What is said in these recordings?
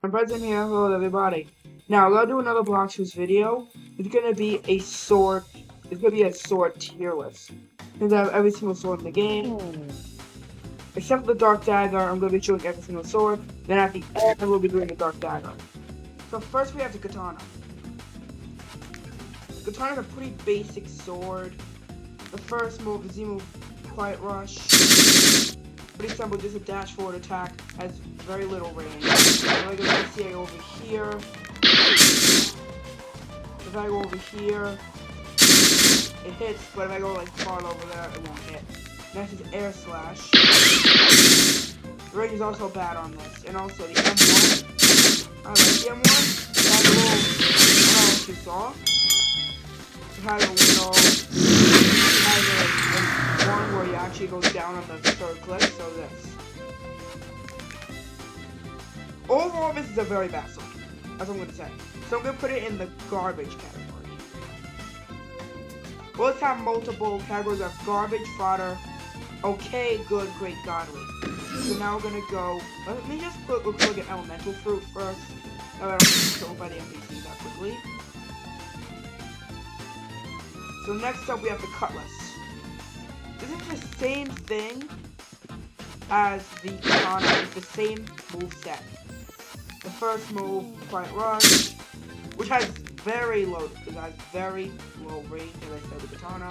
I'm Present here. Hello, everybody. Now, we're gonna do another Blox video. It's gonna be a sword. It's gonna be a sword tier list. Since I have every single sword in the game, except for the Dark Dagger. I'm gonna be showing every single sword. Then at the end, we'll be doing the Dark Dagger. So first, we have the Katana. The Katana is a pretty basic sword. The first move, the Z move, Quiet Rush. Pretty simple, just a dash forward attack. Has very little range. So like if I see I go over here. If I go over here, it hits, but if I go like far over there, it won't hit. Next is Air Slash. The range is also bad on this. And also the M1. I like the M1. It has a little, I don't know if you saw. It has a little, it has a one where you actually go down on the third click, so this. Overall, this is a very bad sword. That's what I'm going to say. So I'm going to put it in the garbage category. Well, let's have multiple categories of garbage, fodder, okay, good, great, godly. So now we're going to go, let me just look at elemental fruit first. That way I don't get killed by the NPC that quickly. So next up we have the cutlass. This is the same thing as the katana. It's the same moveset. The first move, Quiet Rush, which has very low range, as I said, with katana.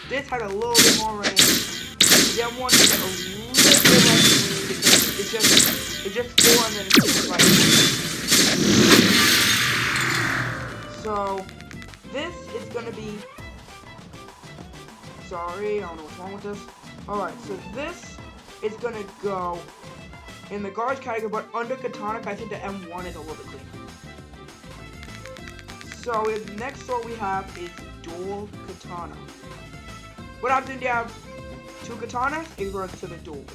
This has a little bit more range. The M1 has a little bit less range because it's just 4 and then it's just like. So this is gonna be. Sorry, I don't know what's wrong with this. Alright, so this is gonna go in the garbage category, but under katana, I think the M1 is a little bit cleaner. So the next sword we have is dual katana. What happens when you have two katanas? It goes to the dual.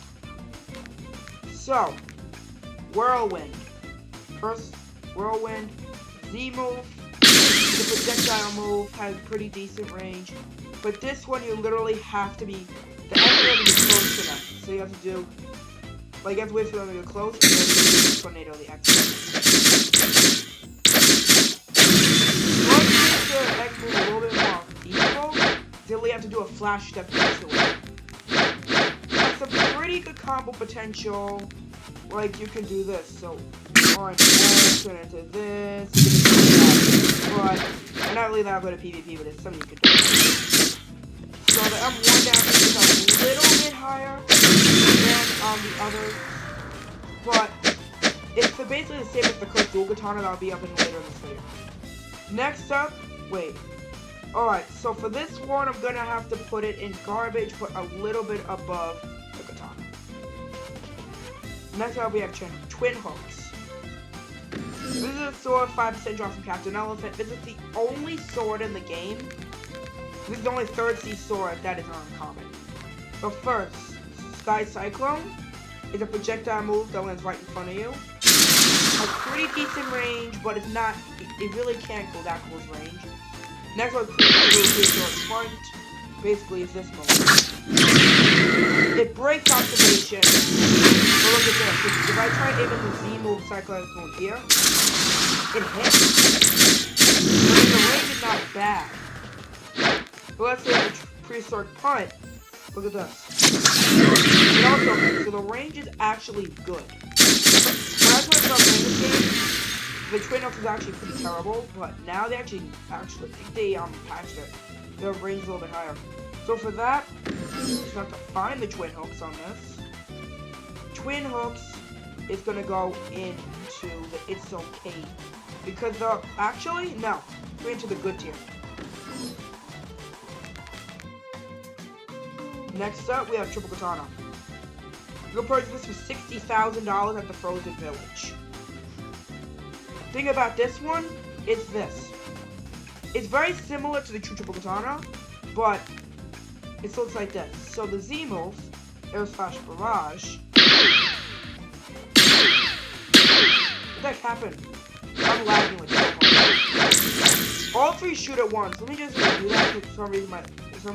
So, whirlwind. First, whirlwind, Z move. The projectile move has pretty decent range. But this one, you literally have to be, the enemy has to be close to them. So you have to do, like you have to wait for them to get close, and then you do the tornado, the X. Once you make the X move a little bit more equal, then we have to do a flash step into it. That's a pretty good combo potential. Like you can do this, so orange X, turn into this, but I'm not really that good at PvP, but it's something you can do. So the M1 damage is a little bit higher than the others, but it's basically the same as the Cook Dual Katana that I'll be up in later in this video. Next up, alright, so for this one, I'm gonna have to put it in garbage, but a little bit above the Katana. Next up, we have Twin Hooks. This is a sword, 5% drop from Captain Elephant. This is the only sword in the game. This is the only 3rd C sword that is uncommon. So first, Sky Cyclone is a projectile move that lands right in front of you. Has pretty decent range, but it's not, it really can't go that close range. Next one, Sword Front. Basically, it's this move. It breaks observation. But look at this. If I try aiming the Z move Cyclone here, it hits. But the range is not bad. But let's say the pre-sword punt. Look at this. It also hits, so the range is actually good. When I played about this game, the Twin Hooks was actually pretty terrible, but now they actually patched it. Their range is a little bit higher. So for that, you just have to find the Twin Hooks on this. Twin Hooks is gonna go into the It's Okay. Because go into the good tier. Next up, we have Triple Katana. You can purchase this for $60,000 at the Frozen Village. The thing about this one is this. It's very similar to the true Triple Katana, but it looks like this. So the Z move, Air Slash Barrage. What the heck happened? I'm lagging with that one. All 3 shoot at once. Let me just do that because for some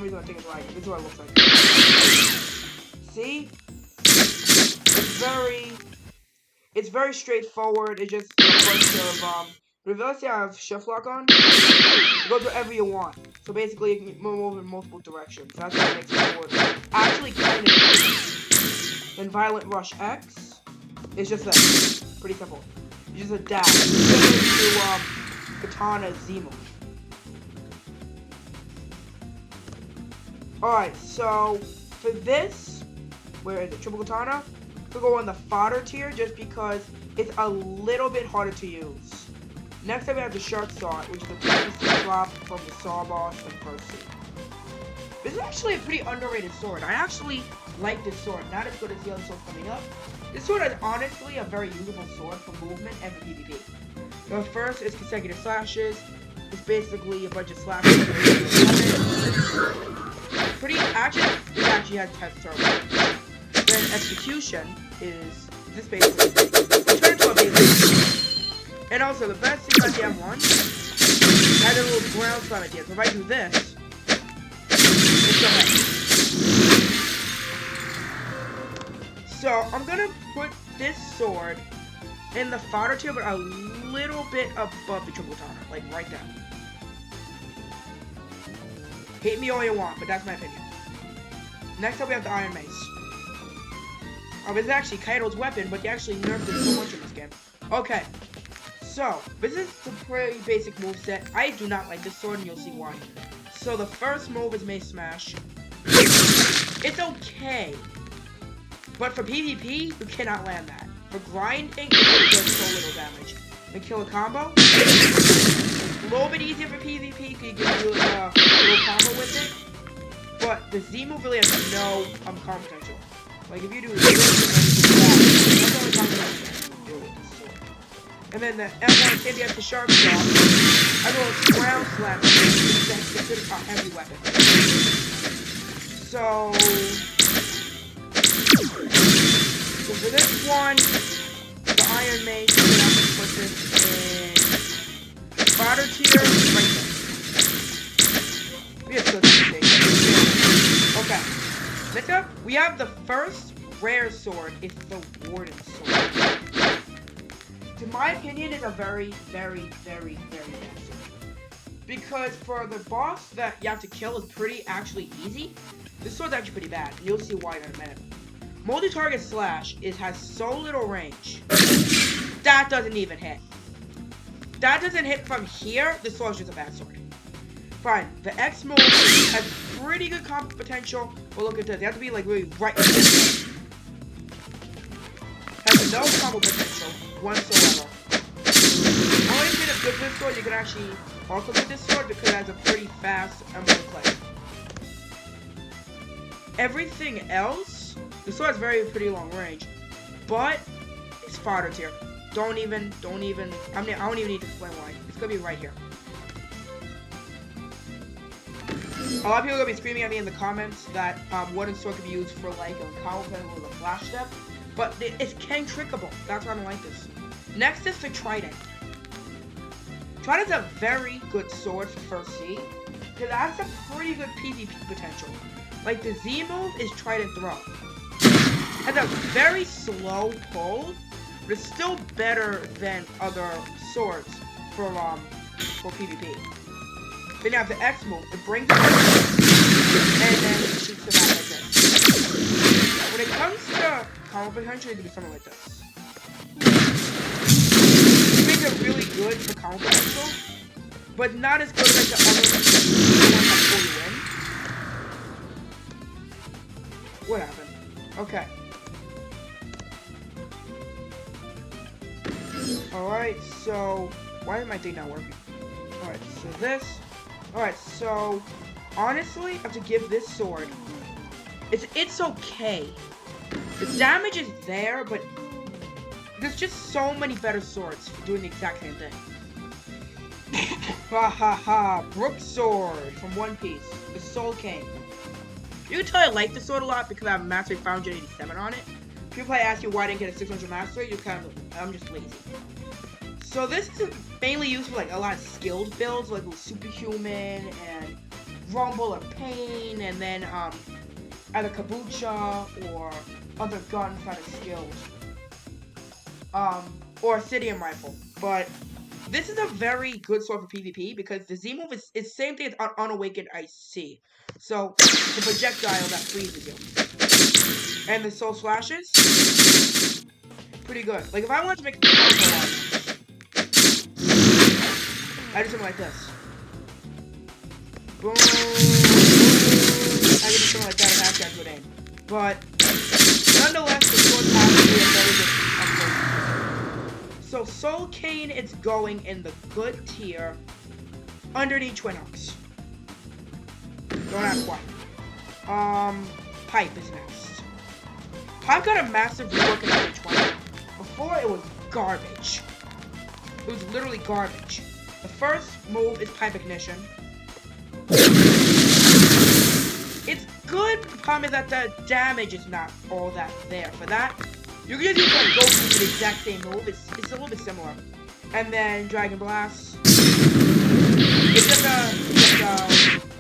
reason I think it's lagging. This is what it looks like. See? It's very It's very straightforward. It's just a bunch of reverse. You have shift lock on. It goes wherever you want. So basically, you can move in multiple directions. That's what makes it forward. Actually, kind of easy. Then Violent Rush X. It's just that. Pretty simple. You just adapt. Similar to Katana Z move. Alright, so for this, where is it? Triple Katana? We'll go on the fodder tier just because it's a little bit harder to use. Next up we have the Shark Sword, which is a 10% drop from the Saw Boss and First Seed. This is actually a pretty underrated sword. I actually like this sword, not as good as the other swords coming up. This sword is honestly a very usable sword for movement and for PvP. The first is consecutive slashes. It's basically a bunch of slashes. Pretty actually, it actually has test turbo. Then execution is this basically turn into a basic. And also the best thing about the M1 has a little ground slam at the end. So if I do this, it's ahead. So I'm gonna put this sword in the fodder tier, but a little bit above the triple katana, like right there. Hate me all you want, but that's my opinion. Next up, we have the Iron Mace. This is actually Kaido's weapon, but they actually nerfed it so much in this game. Okay, so this is a pretty basic moveset. I do not like this sword, and you'll see why. So the first move is Mace Smash. It's okay, but for PvP, you cannot land that. For grinding, it does so little damage. The killer combo, a little bit easier for PvP because you can do a little combo with it. But the Z move really has no combo potential. Like if you do this, that's the only combo potential you can do with this sword. And then the M1 if you have the sharp shot, I go with ground slam. It's considered a heavy weapon. So for this one, the Iron Mace, we're gonna have to put this in fodder tier right there. We have to okay. Next up, we have the first rare sword. It's the Warden Sword. To my opinion, it's a very, very, very, very bad sword. Because for the boss that you have to kill is pretty actually easy. This sword's actually pretty bad. You'll see why in a minute. Multi-target slash has so little range. That doesn't even hit. That doesn't hit from here. This sword's just a bad sword. Fine. The X move has pretty good combo potential. But look at this. You have to be like really right in this. Has no combo potential whatsoever. Only thing that's good with this sword, you can actually also get this sword because it has a pretty fast emerald play. Everything else, the sword has pretty long range, but it's fodder tier. Don't even, I don't even need to explain why. It's gonna be right here. A lot of people are gonna be screaming at me in the comments that wooden sword could be used for like a Carlson with a flash step, but it's Ken trickable. That's why I don't like this. Next is the Trident. Trident's a very good sword for first C, because it has some pretty good PvP potential. Like the Z move is Trident Throw. Has a very slow pull, but it's still better than other swords for PvP. Then you have the X move. It brings it up, and then it shoots them out like this. When it comes to combo potential, it can be something like this. It makes it really good for combo potential, but not as good as like the other ones that pull you in. What happened? Okay. Alright, so why is my thing not working? Alright, so this. Alright, so honestly, I have to give this sword. It's okay. The damage is there, but there's just so many better swords for doing the exact same thing. Ha ha ha! Brook Sword from One Piece, the Soul King. You can tell I like the sword a lot because I have Mastery 587 on it. People probably ask you why I didn't get a 600 Mastery. I'm just lazy. So this is mainly used for like a lot of skilled builds, like with Superhuman and Rumble or Pain, and then either Kabucha or other guns that are skilled. or Obsidian Rifle. But this is a very good sword for PvP because the Z move is same thing as Unawakened IC. So, the projectile that freezes you. And the soul slashes, pretty good. Like, if I wanted to make a combo one, I do something like this. Boom, boom. I can do something like that and actually have good aim. But, nonetheless, the sword has to be a very good upgrade. So, Soul Cane is going in the good tier underneath Twin Hawks. Don't ask why. Pipe is next. Pipe got a massive rework in 2020. Before, it was garbage. It was literally garbage. The first move is Pipe Ignition. It's good, the problem is that the damage is not all that there. For that, you can just use like Goku for the exact same move. It's a little bit similar. And then Dragon Blast. It's just a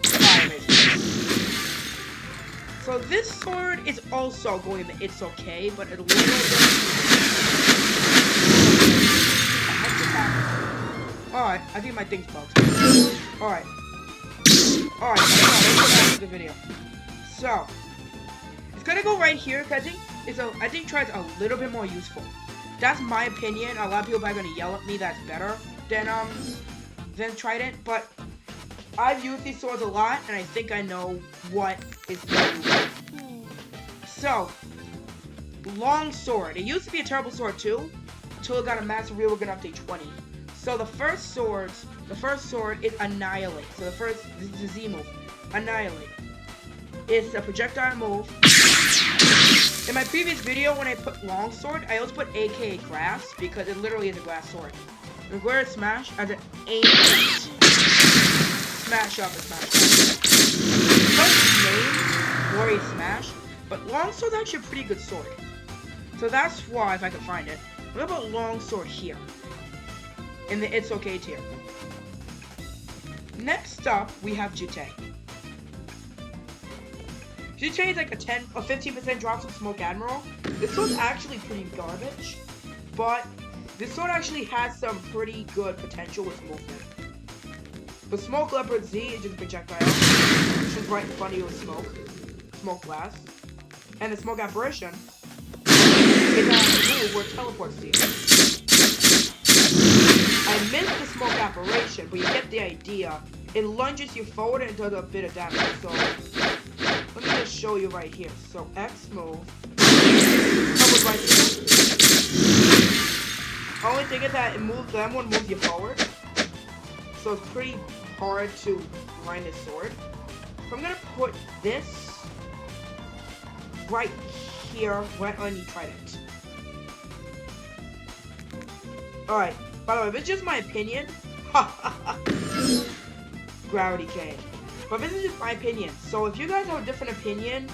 fire basically. So this sword is also going to It's Okay, but a little bit. Alright, I think my thing's bugged. Alright. Alright, let's go back to the video. So, it's gonna go right here, because I think Tride's a little bit more useful. That's my opinion. A lot of people are probably gonna yell at me that's better than Trident, but I've used these swords a lot, and I think I know what is better. So, long sword. It used to be a terrible sword too, until it got a massive rework in update 20. So the first sword is Annihilate. So this is the Z move. Annihilate. It's a projectile move. In my previous video, when I put longsword, I also put AKA grass, because it literally is a glass sword. And where it's smash, as an aim smash up and smash down. First name, Glorious Smash, but longsword's actually a pretty good sword. So that's why, if I can find it, what about longsword here? In the It's Okay tier. Next up, we have Jite. Jite is like a 15% drop from Smoke Admiral. This sword's actually pretty garbage, but this sword actually has some pretty good potential with movement. The Smoke Leopard Z is just a projectile, which is right in front of you with smoke blast, and the Smoke Apparition is a move where it teleports to you. I missed the Smoke Apparition, but you get the idea. It lunges you forward and does a bit of damage. So, let me just show you right here. So, X move. Right here. Only thing is that that one moves you forward. So, it's pretty hard to grind this sword. So, I'm going to put this right here, right underneath Trident. Alright. By the way, this is just my opinion. Gravity Cane. But this is just my opinion. So if you guys have a different opinion,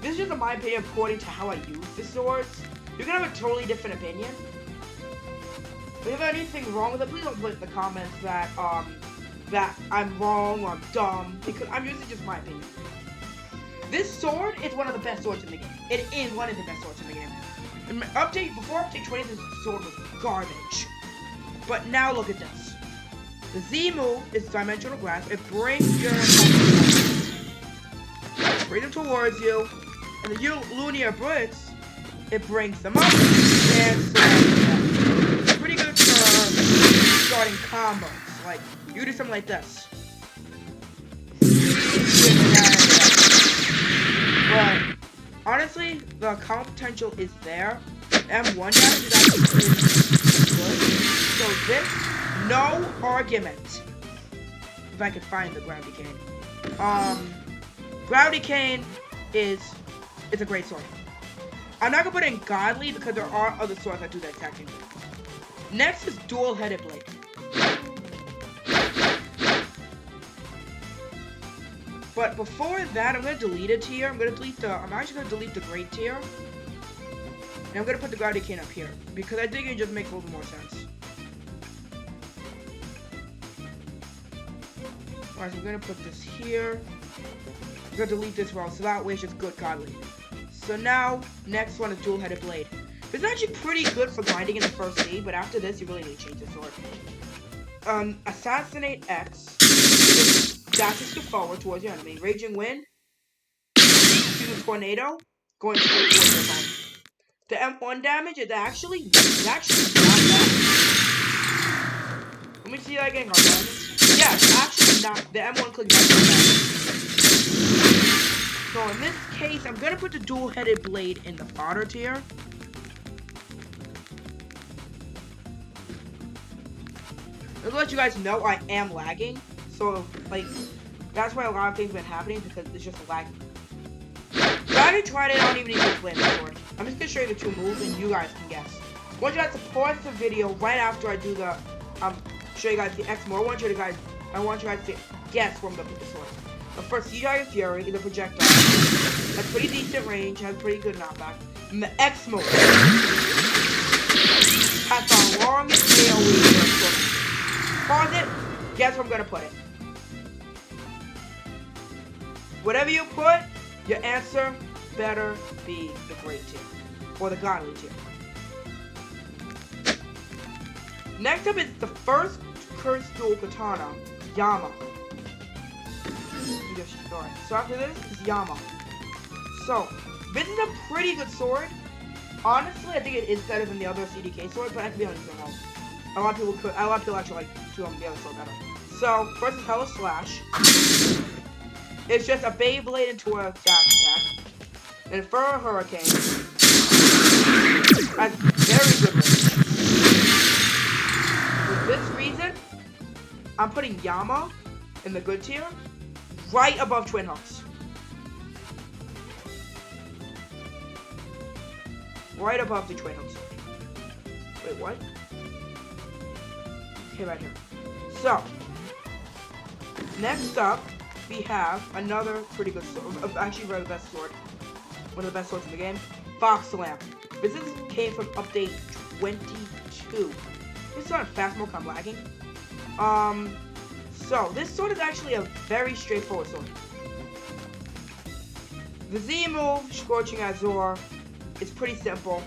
this is just my opinion according to how I use the swords. You can have a totally different opinion. If you have anything wrong with it, please don't put in the comments that I'm wrong or I'm dumb, because I'm using just my opinion. This sword is one of the best swords in the game. It is one of the best swords in the game. And before update 20, this sword was garbage. But now look at this. The Z move is Dimensional Glass. It brings your bring them towards you. And the Lunar Blitz, it brings them up and slams them. It's pretty good for starting combos. Like, you do something like this. But honestly, the combo potential is there. M1 damage is actually pretty good. So this, no argument. If I could find the Gravity Cane. Gravity Cane it's a great sword. I'm not gonna put in Godly because there are other swords that do that exact thing. Next is Dual-Headed Blade. But before that, I'm gonna delete a tier. I'm actually gonna delete the Great tier. And I'm gonna put the Gravity Cane up here because I think it just makes a little more sense. Alright, so I'm gonna put this here. I'm gonna delete this row, so that way it's just good godly. So now, next one is Dual-Headed Blade. It's actually pretty good for grinding in the first sea, but after this, you really need to change the sword. Assassinate X. Dashes to forward towards your enemy. Raging Wind. Use a tornado. Going straight towards your opponent. The M1 damage is actually not bad. Let me see that again, Carlson. Yeah, it's actually not. The M1 click is not bad. So in this case, I'm gonna put the dual-headed blade in the fodder tier. I'll let you guys know I am lagging. So, like, that's why a lot of things have been happening, because it's just lagging. If I haven't tried it, I don't even need to explain the sword. I'm just gonna show you the two moves, and you guys can guess. I want you guys to pause the video right after I do the, show you guys the X mode. I want you guys to guess where I'm gonna put the sword. The first Dragon Fury is a projectile. Has pretty decent range, has pretty good knockback. And the X mode has the longest AoE for a sword. Pause it. Guess where I'm gonna put it. Whatever you put, your answer better be the great tier or the godly tier. Next up is the first cursed dual katana, Yama. Alright, so after this is Yama. So this is a pretty good sword. Honestly, I think it is better than the other CDK sword, but I can be honest, I don't know. A lot of people actually like the other sword better. So, first is Hella Slash. It's just a Beyblade into a dash attack. And for a Hurricane, has very good range. For this reason, I'm putting Yama in the good tier, right above Twin Hooks. Right above the Twin Hooks. Wait, what? Okay, right here. So, next up, we have another pretty good sword. Actually, the best sword. One of the best swords in the game. Fox Lamp. This came from update 22. This is not a fast mode, I'm lagging. So, this sword is actually a very straightforward sword. The Z move, Scorching Azure, is pretty simple.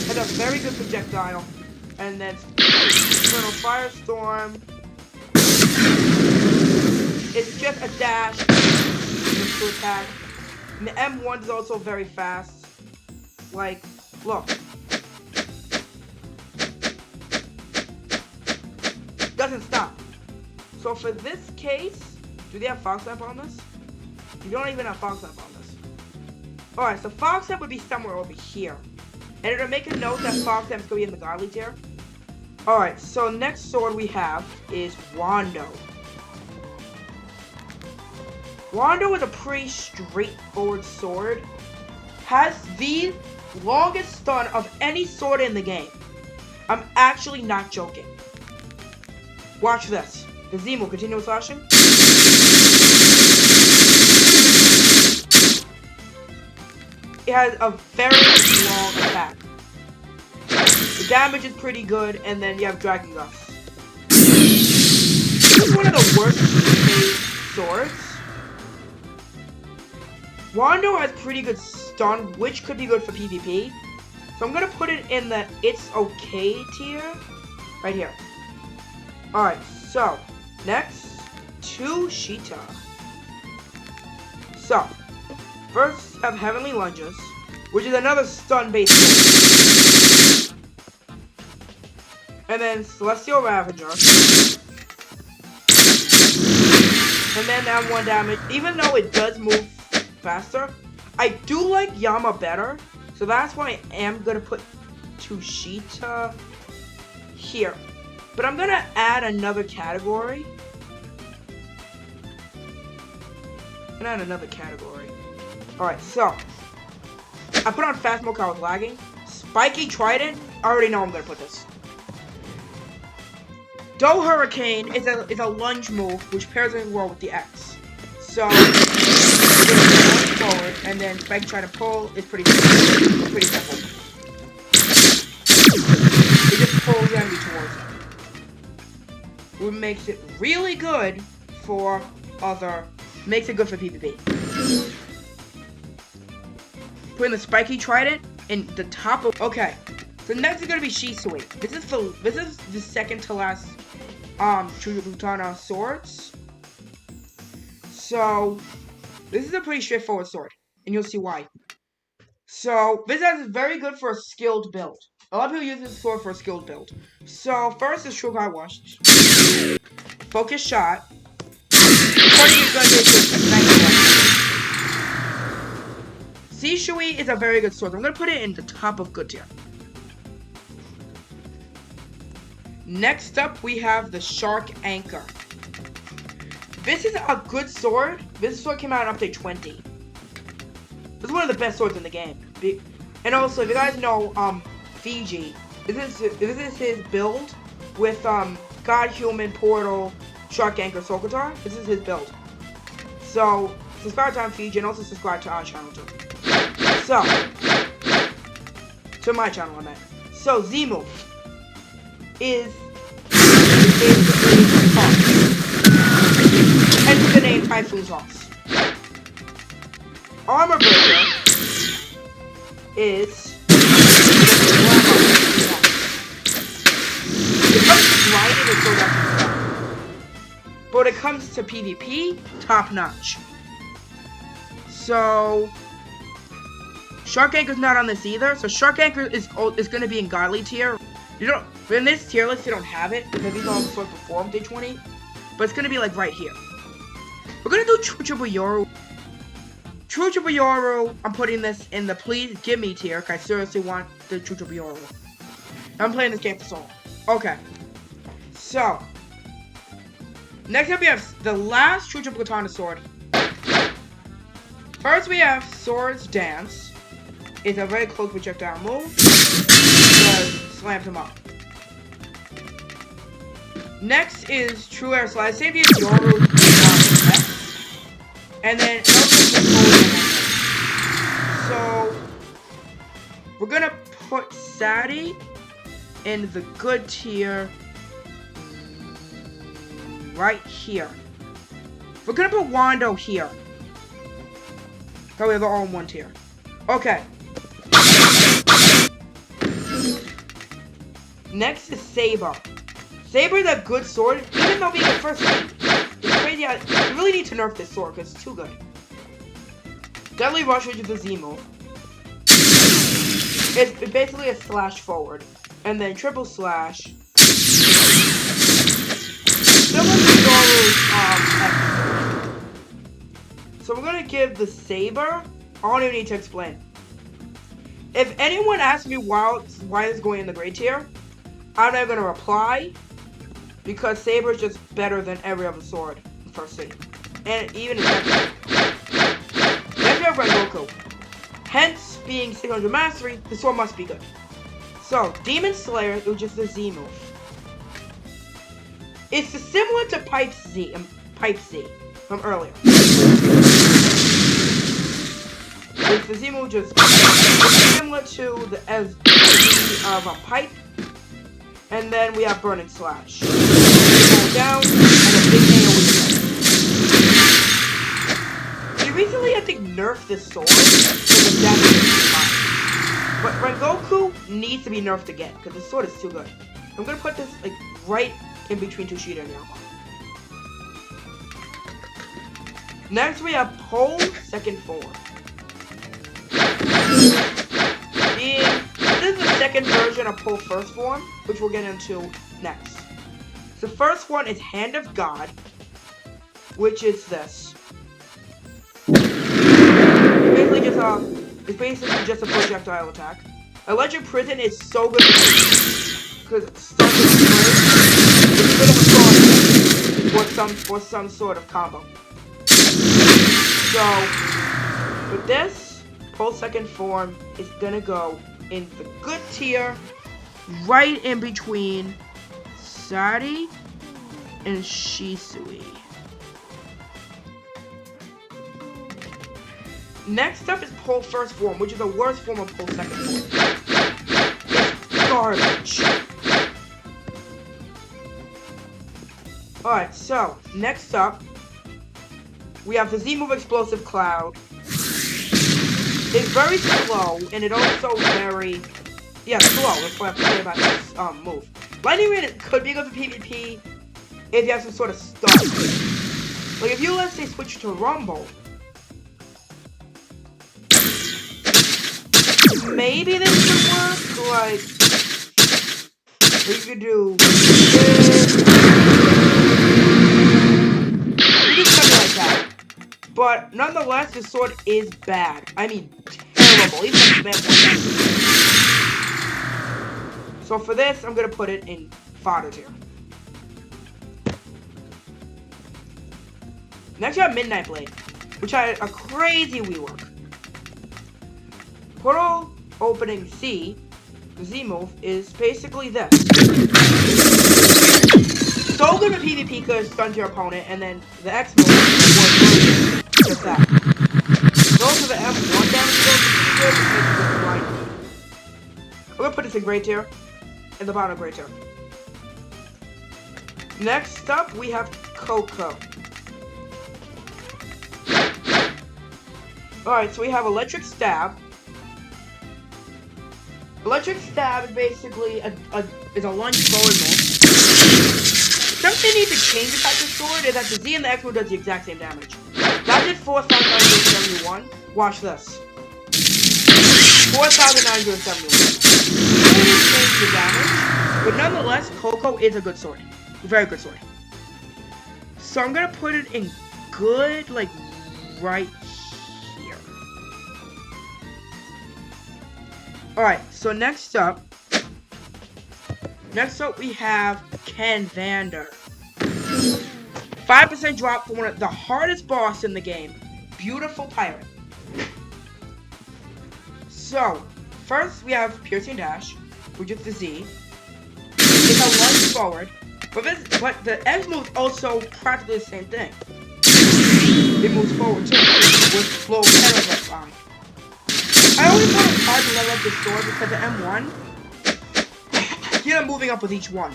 Has a very good projectile, and then Infernal Firestorm. It's just a dash to attack. And the M1 is also very fast. Like, look. Doesn't stop. So for this case, do they have Fox Lamp on this? You don't even have Fox Lamp on this. Alright, so Fox Lamp would be somewhere over here. And it'll make a note that Fox Lamp's gonna be in the godly tier. Alright, so next sword we have is Wando. Wando is a pretty straightforward sword. Has the longest stun of any sword in the game. I'm actually not joking. Watch this. The Z move, continuous slashing. It has a very long attack. The damage is pretty good, and then you have Dragon Gust. This is one of the worst made swords. Wando has pretty good stun, which could be good for PvP. So I'm gonna put it in the it's okay tier, right here. Alright, so, next, to Sheeta. So, first have Heavenly Lunges, which is another stun-based move. And then Celestial Ravager. And then M1 damage. Even though it does move faster, I do like Yama better. So that's why I am going to put Tushita here. But I'm going to add another category. Alright, so. I put on fast mode because I was lagging. Spiky Trident. I already know I'm going to put this. Dough Hurricane is a lunge move, which pairs in well with the X. So, forward, and then Spiky trying to pull is pretty simple. It just pulls the enemy towards it. Which makes it really good for PvP. putting the spiky trident in the top of. Okay, so next is gonna be Shisui. This is the second to last Chujubutana swords. So this is a pretty straightforward sword, and you'll see why. So this is very good for a skilled build. A lot of people use this sword for a skilled build. So first is Shogai Wash. Focus shot. Turning is gonna do Shisui is a very good sword. I'm gonna put it in the top of good tier. Next up, we have the Shark Anchor. This is a good sword. This sword came out in update 20. This is one of the best swords in the game. And also, if you guys know, Fiji, this is his build with, God, Human, Portal, Shark Anchor, Soul Guitar. This is his build. So, subscribe to Fiji and also subscribe to our channel too. So, to my channel, I meant. So, Z-Move is hence the name Typhoon Toss. Armor Breaker is it comes to grinding and sword action, but when it comes to PvP, top notch. So Shark Anchor's not on this either. So Shark Anchor is going to be in Godly tier. You don't in this tier list. You don't have it because these are all the swords before day 20. But it's going to be like right here. We're going to do Triple Yoru. Triple Yoru, I'm putting this in the please give me tier, because I seriously want the Triple Yoru. I'm playing this game for so long. Okay. So, next up we have the last Triple Katana sword. First we have Swords Dance. It's a very close projectile move. Slams him up. Next is True Air Slide. Same thing as Yoru. And then so we're gonna put Sadie in the good tier right here. We're gonna put Wando here. Probably they're all in one tier. Okay. Next is Saber. Saber is a good sword, even though being the first thing. It's crazy. You really need to nerf this sword because it's too good. Deadly Rush, which is a Z move. It's basically a slash forward. And then triple slash. Similar to Zoru's X. So we're gonna give the Saber. I don't even need to explain. If anyone asks me why it's going in the grade tier, I'm not gonna reply. Because Saber is just better than every other sword in First City. And even in Second City. Next we have Rengoku. Hence, being 600 Mastery, the sword must be good. So, Demon Slayer, which is the Z move. It's similar to Pipe Z from earlier. It's the Z move just similar to the Z of a Pipe. And then we have Burning Slash. Down, and a big AoE. They recently, I think, nerfed this sword, so the damage is fine. But Rengoku needs to be nerfed again, because the sword is too good. I'm gonna put this, like, right in between Tushita and Yama. Next, we have Pole Second Form. This is the second version of Pole First Form, which we'll get into next. The first one is Hand of God, which is this. It's basically just a projectile attack. Electric Prison is so good because it starts with it's a bit of a sword or some sort of combo. So with this, Pole Second Form is gonna go in the good tier, right in between Sadi and Shisui. Next up is Pole First Form, which is the worst form of Pole Second Form. It's garbage. Alright, so, next up, we have the Z-Move Explosive Cloud. It's very slow, and it also very, yeah, slow. That's what I have to say about this move. Lightning Rain could be good for PvP if you have some sort of stuff. Like if you, let's say, switch to Rumble, maybe this could work. Like you could do this. You do something like that. But nonetheless, this sword is bad. I mean, terrible. Even if it's bad. So for this, I'm gonna put it in fodder tier. Next, we have Midnight Blade, which had a crazy rework. Portal opening C, the Z move, is basically this. So good for PvP because it stuns your opponent, and then the X move was just that. Those are the M1 damage goes pretty good, which makes it good blind. I'm gonna put this in gray tier, in the bottom of gray tier. Next up, we have Coco. Alright, so we have Electric Stab. Electric Stab is basically a lunge forward move. Something needs to change about this sword is that the Z and the X move does the exact same damage. That did 4,971. Watch this. 4,971. Really change the damage, but nonetheless, Coco is a good sword. A very good sword. So I'm gonna put it in good, like, right here. Alright, so next up we have Ken Vander. 5% drop for one of the hardest boss in the game. Beautiful pirate. So, first we have Piercing Dash, which is the Z. It's a lunge forward, but the X move is also practically the same thing. It moves forward too, with slow penetrate on. I always thought it was hard to level up this sword because the M1, you're moving up with each one.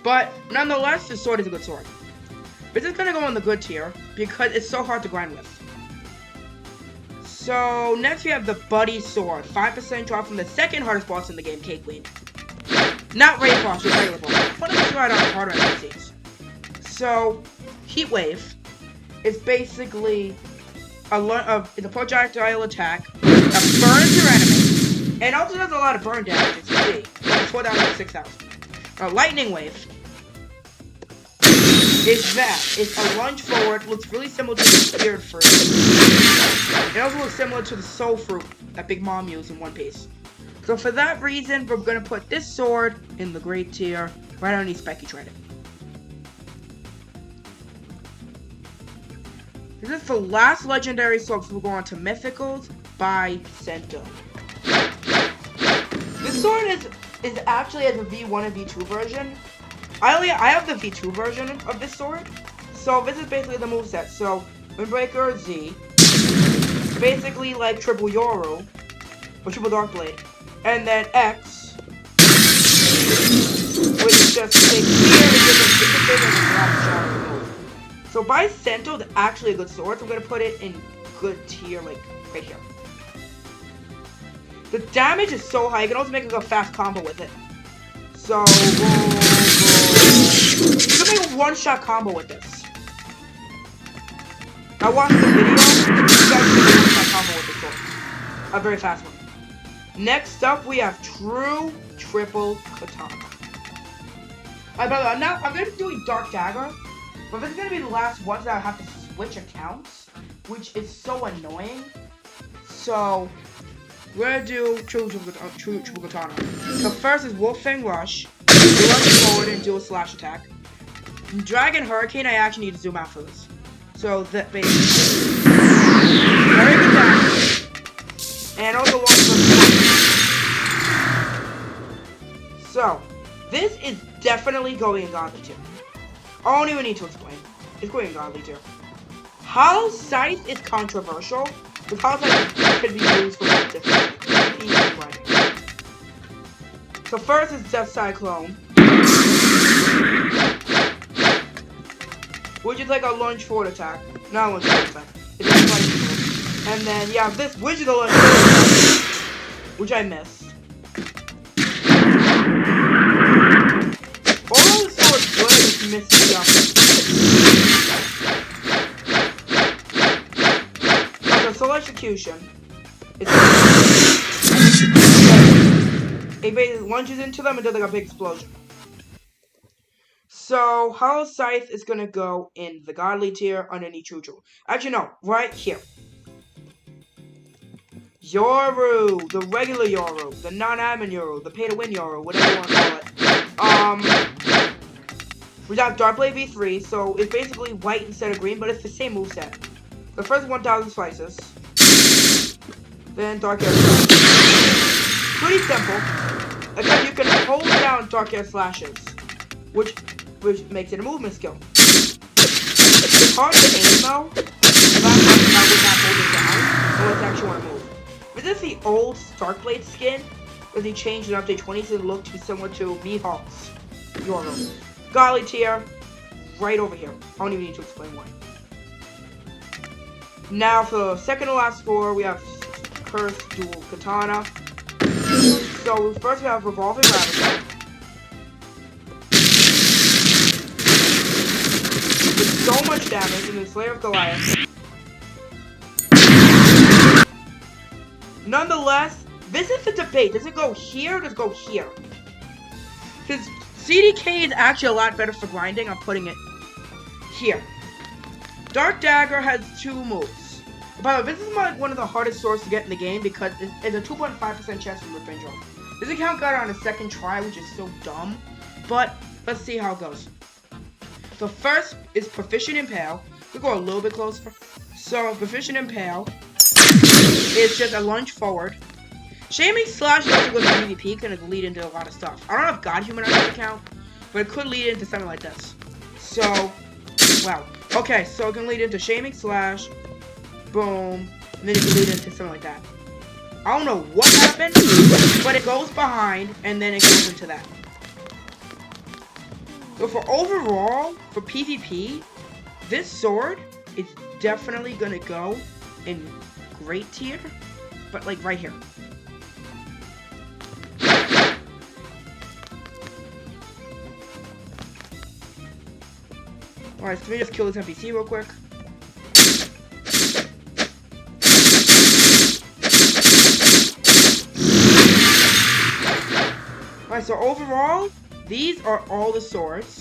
But nonetheless, this sword is a good sword. This is gonna go on the good tier because it's so hard to grind with. So next we have the Buddy Sword. 5% drop from the second hardest boss in the game, Cake Queen. Not Raid Boss, just regular boss. But it's right on harder NPCs. So Heat Wave is basically it's a projectile attack that burns your enemy and also does a lot of burn damage, as you see. It's 4,000 to 6,000. Lightning Wave is that. It's a lunge forward, looks really similar to the Spirit Fruit. It also looks similar to the Soul Fruit that Big Mom used in One Piece. So for that reason, we're going to put this sword in the great tier, right underneath Spiky Trident. This is the last legendary sword, so we'll go on to Mythicals by Sento. This sword is actually as a V1 and V2 version. I have the V2 version of this sword. So this is basically the moveset. So Windbreaker Z, basically like Triple Yoru, or Triple Dark Blade, and then X, which just takes here and gives a bigger and a black shadow move. So by Sento is actually a good sword. So I'm gonna put it in good tier, like right here. The damage is so high, you can also make a fast combo with it. So, you can make a one-shot combo with this. I watched the video, you guys can make a one-shot combo with this sword. A very fast one. Next up, we have True Triple Katana. By the way, I'm going to be doing Dark Dagger, but this is going to be the last ones that I have to switch accounts, which is so annoying. So, we're going to do True Triple Katana. So first is Wolfang Rush. You run forward and do a slash attack. Dragon Hurricane, I actually need to zoom out for this. So that basically very good damage. And also one for the So, this is definitely going in Godly tier. I don't even need to explain. It's going in Godly tier. Hollow Scythe is controversial. Because Hollow Scythe could be used for both different PvP and grinding. So first is Death Cyclone, which is like a lunge forward attack. Not a lunge forward attack. It's a slice move. And then you have this Wizard of Lunch, which I missed. All the swords good, I just missed the other. Okay, Soul Execution. It basically lunges into them and does like a big explosion. So, Hollow Scythe is gonna go in the Godly tier underneath Chuchu. Actually, no, right here. Yoru, the regular Yoru, the non-admin Yoru, the pay-to-win Yoru, whatever you want to call it. We got Dark Blade V3, so it's basically white instead of green, but it's the same moveset. The first 1,000 slices. Then Dark Air Slash. Pretty simple, except you can hold down Dark Air Slashes, which makes it a movement skill. It's hard to aim though, that's why I would not hold it down, unless I actually want to move. This is the old Starkblade skin, but they changed in update 20 so it looked to be similar to Mihawk's Yoru. Golly tier, right over here. I don't even need to explain why. Now for the second to last score, we have Cursed Dual Katana. So first we have Revolving Rabbit. With so much damage in the Slayer of Goliath. Nonetheless, this is the debate. Does it go here or does it go here? Because CDK is actually a lot better for grinding. I'm putting it here. Dark Dagger has 2 moves. By the way, this is one of the hardest swords to get in the game because it's a 2.5% chance from Revenge Roll. This account got it on a second try, which is so dumb. But let's see how it goes. So first is Proficient Impale. We'll go a little bit closer. So Proficient Impale is just a lunge forward. Shaming Slash is also good for PvP, can lead into a lot of stuff. I don't have God Human on this account, but it could lead into something like this. So, wow. Okay, so it can lead into Shaming Slash, boom, and then it can lead into something like that. I don't know what happened, but it goes behind, and then it goes into that. So for overall, for PvP, this sword is definitely gonna go in great tier, but like right here. Alright, so let me just kill this NPC real quick. Alright, so overall, these are all the swords.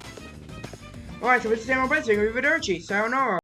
Alright, so this is Samuel Benson, Sayonara.